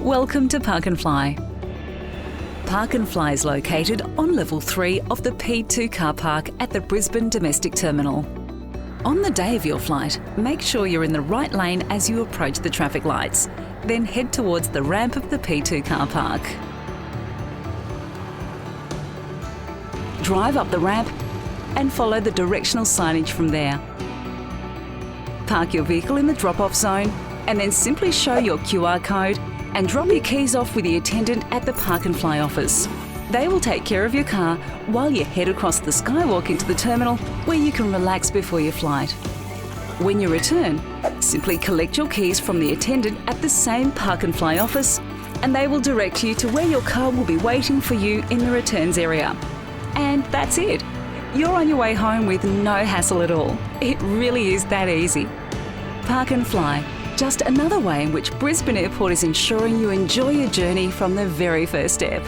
Welcome to Park&Fly. Park&Fly is located on level 3 of the P2 car park at the Brisbane domestic terminal. On the day of your flight, make sure you're in the right lane as you approach the traffic lights. Then head towards the ramp of the P2 car park. Drive up the ramp and follow the directional signage from there. Park your vehicle in the drop-off zone and then simply show your QR code and drop your keys off with the attendant at the Park&Fly office. They will take care of your car while you head across the skywalk into the terminal where you can relax before your flight. When you return, simply collect your keys from the attendant at the same Park&Fly office and they will direct you to where your car will be waiting for you in the returns area. And that's it. You're on your way home with no hassle at all. It really is that easy. Park&Fly, just another way in which Brisbane Airport is ensuring you enjoy your journey from the very first step.